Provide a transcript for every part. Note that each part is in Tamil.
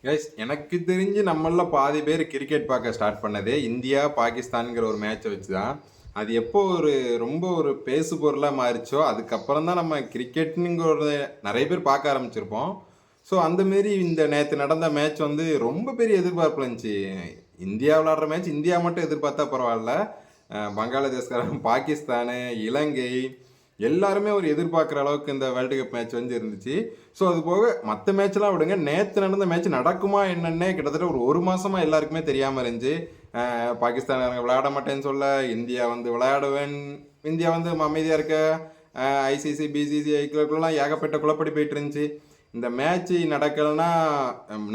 கைஸ் எனக்கு தெரிஞ்சு நம்மள பாதி பேர் கிரிக்கெட் பார்க்க ஸ்டார்ட் பண்ணதே இந்தியா பாகிஸ்தான்ங்கிற ஒரு மேட்சை வச்சு தான். அது எப்போ ரொம்ப ஒரு பேசு பொருளாக மாறிச்சோ அதுக்கப்புறம் தான் நம்ம கிரிக்கெட்டுங்கிற ஒரு நிறைய பேர் பார்க்க ஆரம்பிச்சிருப்போம். ஸோ அந்த மாரி இந்த நேற்று நடந்த மேட்ச் வந்து ரொம்ப பெரிய எதிர்பார்ப்புல இருந்துச்சு. இந்தியா விளாடுற மேட்ச் இந்தியா மட்டும் எதிர்பார்த்தா பரவாயில்ல, பங்களாதேஷ்காரன், பாகிஸ்தானு, இலங்கை எல்லாருமே ஒரு எதிர்பார்க்குற அளவுக்கு இந்த வேர்ல்டு கப் மேட்ச் வந்து இருந்துச்சு. ஸோ அது போக மற்ற மேட்ச்லாம் விடுங்க, நேற்று நடந்த மேட்ச் நடக்குமா என்னன்னே கிட்டத்தட்ட ஒரு மாசமா எல்லாருக்குமே தெரியாமல் இருந்துச்சு. பாகிஸ்தான்காரங்க விளையாட மாட்டேன்னு சொல்ல, இந்தியா வந்து விளையாடுவேன், இந்தியா வந்து அமைதியாக இருக்க, ஐசிசி பிசிசிஐக்குள்ளலாம் ஏகப்பட்ட குழப்படி போயிட்டு இருந்துச்சு. இந்த மேட்ச் நடக்கலைன்னா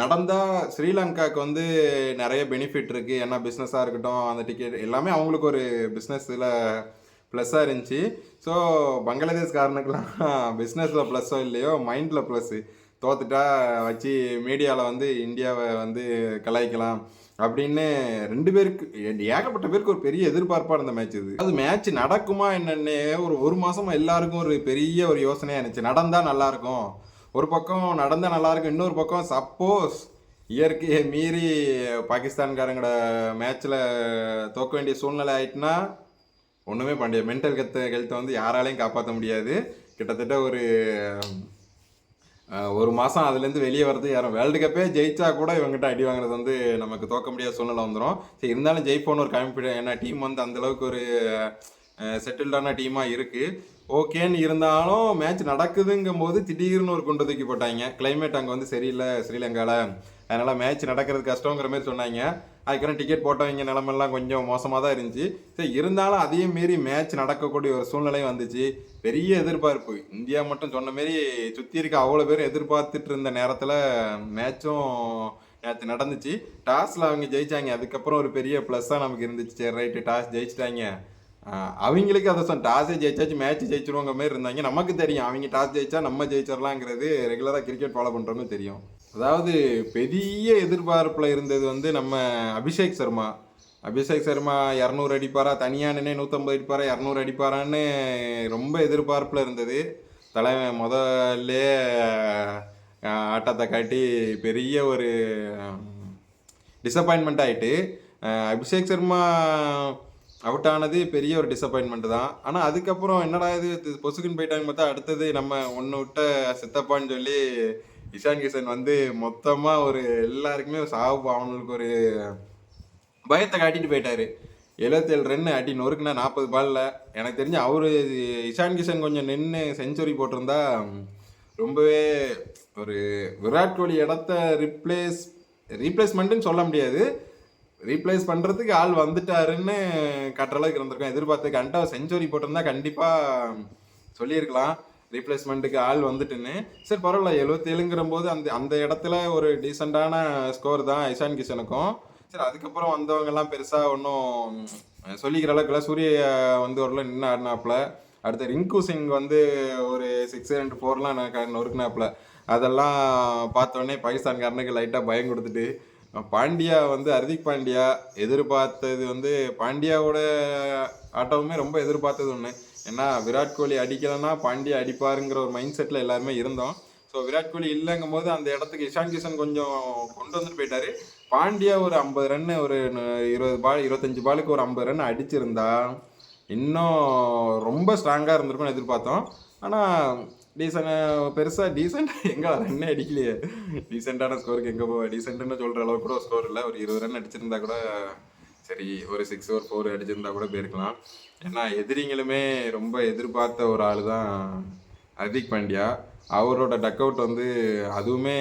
நடந்தால் ஸ்ரீலங்காவுக்கு வந்து நிறைய பெனிஃபிட் இருக்குது. ஏன்னா பிஸ்னஸாக இருக்கட்டும், அந்த டிக்கெட் எல்லாமே அவங்களுக்கு ஒரு பிஸ்னஸில் ப்ளஸ்ஸாக இருந்துச்சு. ஸோ பங்களாதேஷ்காரனுக்கெல்லாம் பிஸ்னஸில் ப்ளஸ்ஸோ இல்லையோ மைண்டில் ப்ளஸ்ஸு. தோத்துட்டா வச்சு மீடியாவில் வந்து இந்தியாவை வந்து கலாய்க்கலாம் அப்படின்னு ரெண்டு பேருக்கு ஏகப்பட்ட பேருக்கு ஒரு பெரிய எதிர்பார்ப்பாக இருந்த மேட்ச் இது. அது மேட்ச் நடக்குமா என்னன்னே ஒரு மாதமாக எல்லாருக்கும் ஒரு பெரிய ஒரு யோசனையாக இருந்துச்சு. நடந்தால் நல்லாயிருக்கும், ஒரு பக்கம் நடந்தால் நல்லாயிருக்கும், இன்னொரு பக்கம் சப்போஸ் இயற்கையை மீறி பாகிஸ்தான்காரங்களோட மேட்ச்சில் தோக்க வேண்டிய சூழ்நிலை ஆயிட்டுனா ஒன்றுமே பண்ண மென்டல் ஹெல்த்தை வந்து யாராலையும் காப்பாற்ற முடியாது. கிட்டத்தட்ட ஒரு மாதம் அதுலேருந்து வெளியே வர்றது யாரும் வேர்ல்டு கப்பே ஜெயிச்சா கூட இவங்ககிட்ட அடி வாங்குறது வந்து நமக்கு தோக்க முடியாத சூழ்நிலை வந்துடும். சரி இருந்தாலும் ஜெயிப்போன்னு ஒரு கான்ஃபிடன்ஸ், ஏன்னா டீம் வந்து அந்தளவுக்கு ஒரு செட்டில்டான டீமாக இருக்குது. ஓகேன்னு இருந்தாலும் மேட்ச் நடக்குதுங்கும் போது திடீர்னு ஒரு குண்டு தூக்கி போட்டாங்க. கிளைமேட் அங்கே வந்து சரியில்லை ஸ்ரீலங்காவில், அதனால் மேட்ச் நடக்கிறது கஷ்டங்கிற மாதிரி சொன்னாங்க. அதுக்கப்புறம் டிக்கெட் போட்டவங்க நிலமெல்லாம் கொஞ்சம் மோசமாக தான் இருந்துச்சு. சரி இருந்தாலும் அதையும் மீறி மேட்ச் நடக்கக்கூடிய ஒரு சூழ்நிலையும் வந்துச்சு. பெரிய எதிர்பார்ப்பு, இந்தியா மட்டும் சொன்ன மாரி சுற்றி இருக்க அவ்வளோ பேர் எதிர்பார்த்துட்டு இருந்த நேரத்தில் மேட்சும் நேற்று நடந்துச்சு. டாஸில் அவங்க ஜெயிச்சாங்க, அதுக்கப்புறம் ஒரு பெரிய ப்ளஸ்ஸாக நமக்கு இருந்துச்சு. சரி ரைட்டு, டாஸ் ஜெயிச்சிட்டாங்க, அவங்களுக்கு அதை டாஸே ஜெயிச்சாச்சு மேட்ச் ஜெயிச்சிருவாங்க மாதிரி இருந்தாங்க. நமக்கு தெரியும் அவங்க டாஸ் ஜெயிச்சா நம்ம ஜெயிச்சிடலாங்கிறது, ரெகுலராக கிரிக்கெட் ஃபாலோ பண்ணுறவங்க தெரியும். அதாவது பெரிய எதிர்பார்ப்பில் இருந்தது வந்து நம்ம அபிஷேக் சர்மா. அபிஷேக் சர்மா 200 அடிப்பாரா, தனியாக நின்று 150 அடிப்பாரா, 200 அடிப்பாரான்னு ரொம்ப எதிர்பார்ப்பில் இருந்தது. தலைவன் முதல்லே ஆட்டத்தை காட்டி பெரிய ஒரு டிசப்பாயின்மெண்ட் ஆகிட்டு, அபிஷேக் சர்மா அவுட் ஆனது பெரிய ஒரு டிசப்பாயின்மெண்ட் தான். ஆனால் அதுக்கப்புறம் என்னடா இது பொசுக்குன்னு போயிட்டாங்க பார்த்தா, அடுத்தது நம்ம ஒன்று விட்ட சித்தப்பான்னு சொல்லி இஷான் கிஷன் வந்து மொத்தமாக ஒரு எல்லாருக்குமே சாவு அவனுக்கு ஒரு பயத்தை காட்டிட்டு போயிட்டாரு. 77 ரன் அடி நொறுக்குனா 40 பாலில். எனக்கு தெரிஞ்சு அவர் இஷான் கிஷன் கொஞ்சம் நின்று செஞ்சுரி போட்டிருந்தா ரொம்பவே ஒரு விராட் கோலி இடத்த ரீப்ளேஸ்மெண்ட்டுன்னு சொல்ல முடியாது, ரீப்ளேஸ் பண்ணுறதுக்கு ஆள் வந்துட்டாருன்னு கட்டுற அளவுக்கு இருந்திருக்கோம். எதிர்பார்த்து அண்டா செஞ்சுரி போட்டிருந்தா கண்டிப்பாக சொல்லியிருக்கலாம் ரீப்ளேஸ்மெண்ட்டுக்கு ஆள் வந்துட்டுன்னு. சரி பரவாயில்ல, 77ங்கிற போது அந்த அந்த இடத்துல ஒரு டீசெண்டான ஸ்கோர் தான் இஷான் கிஷனுக்கும். சரி அதுக்கப்புறம் வந்தவங்கெல்லாம் பெருசாக ஒன்றும் சொல்லிக்கிற அளவுக்குல. சூரிய வந்து ஒரு நின்று ஆடினாப்புல. அடுத்து ரிங்கு சிங் வந்து ஒரு 6 and 4லாம் நொறுக்குனாப்புல. அதெல்லாம் பார்த்தோன்னே பாகிஸ்தான்காரனுக்கு லைட்டாக பயம் கொடுத்துட்டு, பாண்டியா வந்து ஹர்திக் பாண்டியா எதிர்பார்த்தது வந்து பாண்டியாவோட ஆட்டமுமே ரொம்ப எதிர்பார்த்தது ஒன்று. ஏன்னா விராட் கோலி அடிக்கலைன்னா பாண்டியா அடிப்பாருங்கிற ஒரு மைண்ட் செட்டில் எல்லாருமே இருந்தோம். ஸோ விராட் கோலி இல்லைங்கும் போது அந்த இடத்துக்கு இஷான் கிஷன் கொஞ்சம் கொண்டு வந்துட்டு போயிட்டாரு. பாண்டியா ஒரு 50 ரன், ஒரு 25 பாலுக்கு ஒரு 50 ரன் அடிச்சிருந்தா இன்னும் ரொம்ப ஸ்ட்ராங்காக இருந்திருக்கும்னு எதிர்பார்த்தோம். ஆனால் டீசெண்ட் எங்கே ரன்னே அடிக்கலையே. டீசெண்டான ஸ்கோருக்கு எங்கே போவா, டீசெண்ட்டுன்னு சொல்கிற அளவுக்கு கூட ஸ்கோர் இல்லை. ஒரு 20 ரன் அடிச்சிருந்தா கூட சரி, ஒரு 6 or 4 அடிச்சிருந்தா கூட போயிருக்கலாம். ஏன்னா எதிரிங்களுமே ரொம்ப எதிர்பார்த்த ஒரு ஆள் தான் ஹர்திக் பாண்டியா. அவரோட டக் அவுட் வந்து அதுவுமே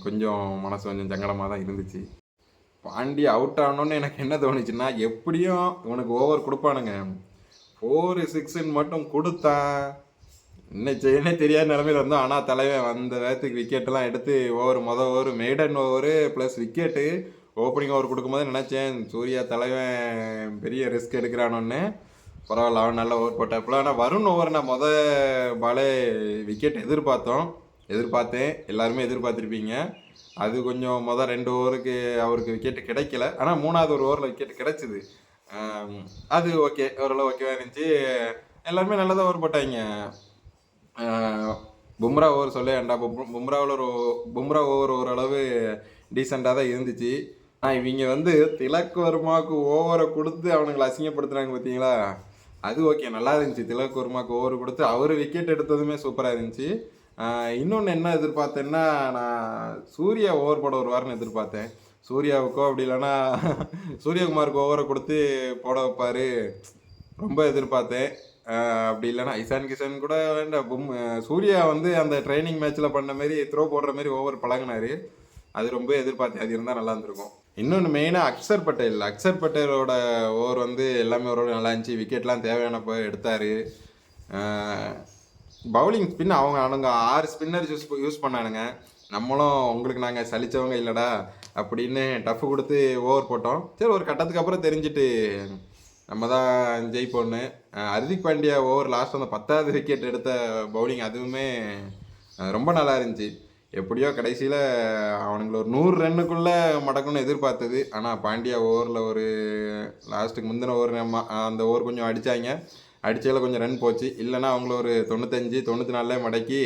கொஞ்சம் மனசு கொஞ்சம் சங்கடமாக தான் இருந்துச்சு. பாண்டியா அவுட் ஆனோன்னு எனக்கு என்ன தோணுச்சுன்னா, எப்படியும் இவனுக்கு ஓவர் கொடுப்பானுங்க, 4 6 மட்டும் கொடுத்தான் இன்னும் செய்யனே தெரியாத நிலமையில இருந்தோம். ஆனால் தலைவன் வந்த வேகத்துக்கு விக்கெட்டெல்லாம் எடுத்து மொதல் over maiden over plus wicket opening over கொடுக்கும்போது நினச்சேன் சூர்யா தலைவன் பெரிய ரிஸ்க் எடுக்கிறானோன்னு. பரவாயில்ல, அவன் நல்ல ஓவர் போட்டாப்புல. ஆனால் வருண் ஓவர் நான் பாலே விக்கெட் எதிர்பார்த்தேன், எல்லாருமே எதிர்பார்த்துருப்பீங்க. அது கொஞ்சம் 2 ஓவருக்கு அவருக்கு விக்கெட்டு கிடைக்கல. ஆனால் 3வது ஒரு ஓவரில் விக்கெட் கிடைச்சிது. அது ஓகே, ஓரளவு ஓகேவாக இருந்துச்சு. எல்லாருமே நல்லதாக ஓவர் போட்டாங்க. பும்ரா ஓவர் சொல்ல வேண்டாம். பும்ரா ஓவர் ஓரளவு டீசெண்டாக தான் இருந்துச்சு. ஆனால் இவங்க வந்து திலக் வர்மாவுக்கு ஓவரை கொடுத்து அவனுங்களை அசிங்கப்படுத்துனாங்க பார்த்தீங்களா? அது ஓகே, நல்லா இருந்துச்சு. திலக் வர்மாவுக்கு ஓவர் கொடுத்து அவர் விக்கெட் எடுத்ததுமே சூப்பராக இருந்துச்சு. இன்னொன்று என்ன எதிர்பார்த்தேன்னா, நான் சூர்யா ஓவர் போட வருவார்னு எதிர்பார்த்தேன். சூர்யாவுக்கோ அப்படி இல்லைன்னா சூரியகுமாருக்கு ஓவரை கொடுத்து போட வைப்பார் ரொம்ப எதிர்பார்த்தேன். அப்படி இல்லைன்னா இசான் கிஷன் கூட வேண்டாம். சூர்யா வந்து அந்த ட்ரைனிங் மேட்ச்சில் பண்ண மாரி த்ரோ போடுற மாரி ஓவர் பழகினார். அது ரொம்ப எதிர்பார்த்தேன். அது இருந்தால் நல்லா இருந்திருக்கும். இன்னொன்று மெயினாக அக்சர் பட்டேலோட ஓவர் வந்து எல்லாமே ஓவர் நல்லா இருந்துச்சு. விக்கெட்லாம் தேவையானப்போ எடுத்தார். பவுலிங் ஸ்பின் அவங்க 6 ஸ்பின்னர் யூஸ் பண்ணானுங்க. நம்மளும் உங்களுக்கு நாங்கள் சலித்தவங்க இல்லைடா அப்படின்னு டஃப் கொடுத்து ஓவர் போட்டோம். சரி, ஒரு கட்டத்துக்கு அப்புறம் தெரிஞ்சுட்டு நம்ம தான் ஜெயிப்போன்னு. ஹர்திக் பாண்டியா ஓவர் லாஸ்ட் அந்த 10வது விக்கெட் எடுத்த பவுலிங் அதுவுமே ரொம்ப நல்லா இருந்துச்சு. எப்படியோ கடைசியில் அவனுங்களை ஒரு 100 ரன்னுக்குள்ளே மடக்குன்னு எதிர்பார்த்தது. ஆனால் பாண்டியா ஓவரில் ஒரு லாஸ்ட்டுக்கு முந்தின ஓவர் அந்த ஓவர் கொஞ்சம் அடித்தாங்க. அடிச்சதில் கொஞ்சம் ரன் போச்சு. இல்லைன்னா அவங்கள ஒரு 95 94 மடக்கி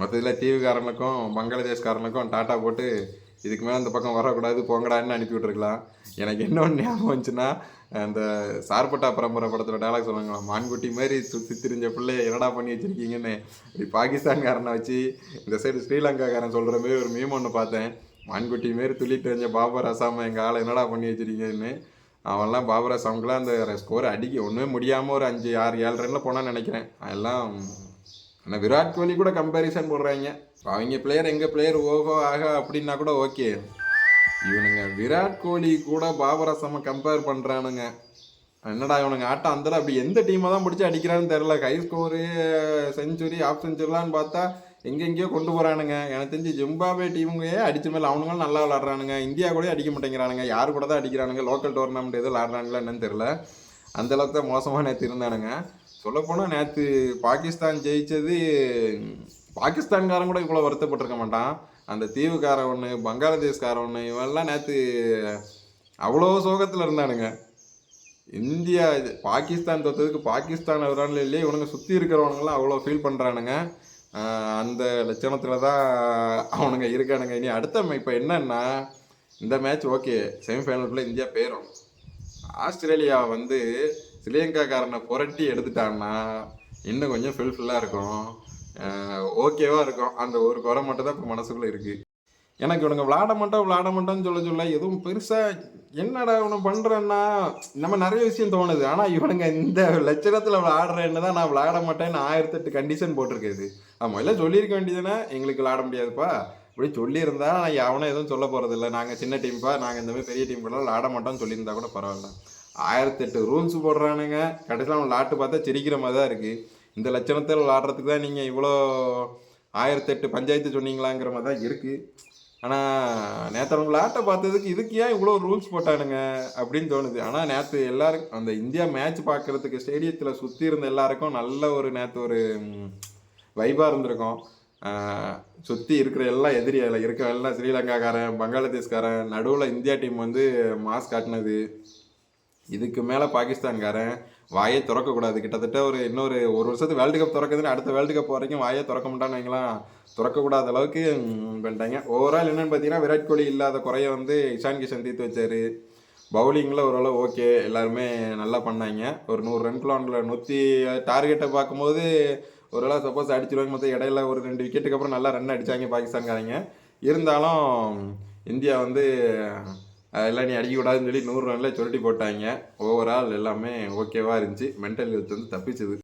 மொத்தத்தில் தீவுக்காரனுக்கும் பங்களாதேஷ்காரனுக்கும் டாட்டா போட்டு இதுக்கு மேலே அந்த பக்கம் வரக்கூடாது போங்கடான்னு அனுப்பி விட்ருக்கலாம். எனக்கு என்ன ஒன்று ஞாபகம் வந்துச்சுன்னா, அந்த சார்பட்டா பரம்பரை படத்தில் டைலாக் சொல்லுவாங்களா, மான்குட்டி மாதிரி சுற்றி திரிஞ்ச பிள்ளைய என்னடா பண்ணி வச்சுருக்கீங்கன்னு. இப்படி பாகிஸ்தான்காரனை வச்சு இந்த சைடு ஸ்ரீலங்காக்காரன் சொல்கிற மாரி ஒரு மீம் ஒன்று பார்த்தேன். மான்குட்டி மாரி துள்ளி தெரிஞ்ச பாபர் அசாமை எங்கள் ஆளை என்னடா பண்ணி வச்சுருக்கீங்கன்னு. அவன்லாம் பாபர் அசாமுக்குலாம் அந்த ஸ்கோர் அடிக்க ஒன்றுமே முடியாமல் ஒரு 5 6 7 ரனில் போனான்னு நினைக்கிறேன். அதெல்லாம் ஆனால் விராட் கோலி கூட கம்பேரிசன் போடுறாங்க. அவங்க பிளேயர் எங்கள் பிளேயர் ஓஹோ ஆக அப்படின்னா கூட ஓகே. இவனுங்க விராட் கோலி கூட பாபர் அசாமை கம்பேர் பண்ணுறானுங்க. என்னடா இவனுங்க ஆட்டம் அந்தளவு அப்படி எந்த டீமை தான் பிடிச்சி அடிக்கிறான்னு தெரில. ஹை ஸ்கோரு, செஞ்சுரி, ஆஃப் செஞ்சுரிலான்னு பார்த்தா எங்கெங்கேயோ கொண்டு போகிறானுங்க. எனக்கு தெரிஞ்சு ஜிம்பாபே டீமுங்கே அடித்த மேலே அவனுங்களும் நல்லா விளாட்றானுங்க. இந்தியா கூட அடிக்க மாட்டேங்கிறானுங்க. யார் கூட தான் அடிக்கிறானுங்க. லோக்கல் டோர்னமெண்ட் எதுவும் விளாட்றானுங்களா என்னன்னு தெரில. அந்தளவுக்கு தான் மோசமாக நேற்று இருந்தானுங்க. சொல்லப்போனால் நேற்று பாகிஸ்தான் ஜெயித்தது பாகிஸ்தான்காரன் கூட இவ்வளோ வருத்தப்பட்டிருக்க மாட்டான். அந்த தீவுக்காரன் ஒன்று, பங்களாதேஷ்காரன் ஒன்று, இவெல்லாம் நேற்று அவ்வளோ சோகத்தில் இருந்தானுங்க. இந்தியா பாகிஸ்தான் தோற்றதுக்கு பாகிஸ்தான் விளாட்ல இல்லையே, இவனுங்க சுற்றி இருக்கிறவனுங்களாம் அவ்வளோ ஃபீல் பண்ணுறானுங்க. அந்த லட்சணத்தில் தான் அவனுங்க இருக்கானுங்க. இனி அடுத்த இப்போ என்னன்னா, இந்த மேட்ச் ஓகே செமிஃபைனலுக்குள்ளே இந்தியா போயிடும். ஆஸ்திரேலியா வந்து ஸ்ரீலங்காக்காரனை புரட்டி எடுத்துட்டான்னா இன்னும் கொஞ்சம் ஃபுல்ஃபில்லாக இருக்கும், ஓகேவாக இருக்கும். அந்த ஒரு குறை மட்டும் தான் இப்போ மனசுக்குள்ளே இருக்குது. எனக்கு இவனுங்க விளாட மாட்டோம்னு சொல்ல எதுவும் பெருசாக என்னடா இவனு பண்ணுறேன்னா நம்ம நிறைய விஷயம் தோணுது. ஆனால் இவனுங்க இந்த லட்சணத்தில் விளாடுறேன்னு தான் நான் விளாட மாட்டேன்னு 1008 கண்டிஷன் போட்டிருக்குது. முதல்ல சொல்லியிருக்க வேண்டியதுன்னா எங்களுக்கு விளாட முடியாதுப்பா இப்படி சொல்லியிருந்தா நான் அவனை எதுவும் சொல்ல போகிறதில்ல. நாங்கள் சின்ன டீம்ப்பா, நாங்கள் இந்த மாதிரி பெரிய டீம் கூட விளாட மாட்டோம்னு சொல்லியிருந்தா கூட பரவாயில்ல. 1008 ரூல்ஸ் போடுறானுங்க. கடைசியில் அவன் விளாட்டு பார்த்தா சிரிக்கிற மாதிரி தான் இருக்குது. இந்த லட்சணத்தில் விளாட்றதுக்கு தான் நீங்கள் இவ்வளோ 1008 பஞ்சாயத்து சொன்னீங்களாங்கிற மாதிரி தான் இருக்குது. ஆனால் நேற்று அவங்க விளாட்டை பார்த்ததுக்கு இதுக்கு ஏன் இவ்வளோ ரூல்ஸ் போட்டானுங்க அப்படின்னு தோணுது. ஆனால் நேற்று எல்லாருக்கும் அந்த இந்தியா மேட்ச் பார்க்குறதுக்கு ஸ்டேடியத்தில் சுற்றி இருந்த எல்லாருக்கும் நல்ல ஒரு நேற்று ஒரு வைபாக இருந்திருக்கும். சுற்றி இருக்கிற எல்லாம் எதிரி, அதில் இருக்கிற எல்லாம் ஸ்ரீலங்காக்காரன், பங்களாதேஷ்காரன், நடுவில் இந்தியா டீம் வந்து மாஸ் காட்டினது. இதுக்கு மேலே பாகிஸ்தான்காரன் வாயை திறக்கக்கூடாது. கிட்டத்தட்ட இன்னொரு வருஷத்துக்கு வேர்ல்டு கப் திறக்குதுன்னு அடுத்த வேர்ல்டு கப் வரைக்கும் வாயை திறக்க மாட்டான்னு வைங்களாம், திறக்கக்கூடாத அளவுக்கு பண்ணிட்டாங்க. ஓவரால் என்னென்னு பார்த்தீங்கன்னா, விராட் கோலி இல்லாத குறைய வந்து இஷான் கிஷன் தீர்த்து வச்சார். பவுலிங்கில் ஓரளவு ஓகே, எல்லாருமே நல்லா பண்ணாங்க. ஒரு 100 ரன்குள்ள 100 டார்கெட்டை பார்க்கும்போது ஓரளவு சப்போஸ் அடிச்சிருவாங்க. மொத்தம் இடையில ஒரு 2 விக்கெட்டுக்கு அப்புறம் நல்லா ரன் அடித்தாங்க பாகிஸ்தான்காரங்க. இருந்தாலும் இந்தியா வந்து எல்லாம் நீ அடிக்கக்கூடாதுன்னு சொல்லி 100 ரன்ல சுருட்டி போட்டாங்க. ஓவரால் எல்லாமே ஓகேவாக இருந்துச்சு. மென்டல் ஹெல்த் வந்து தப்பிச்சுது.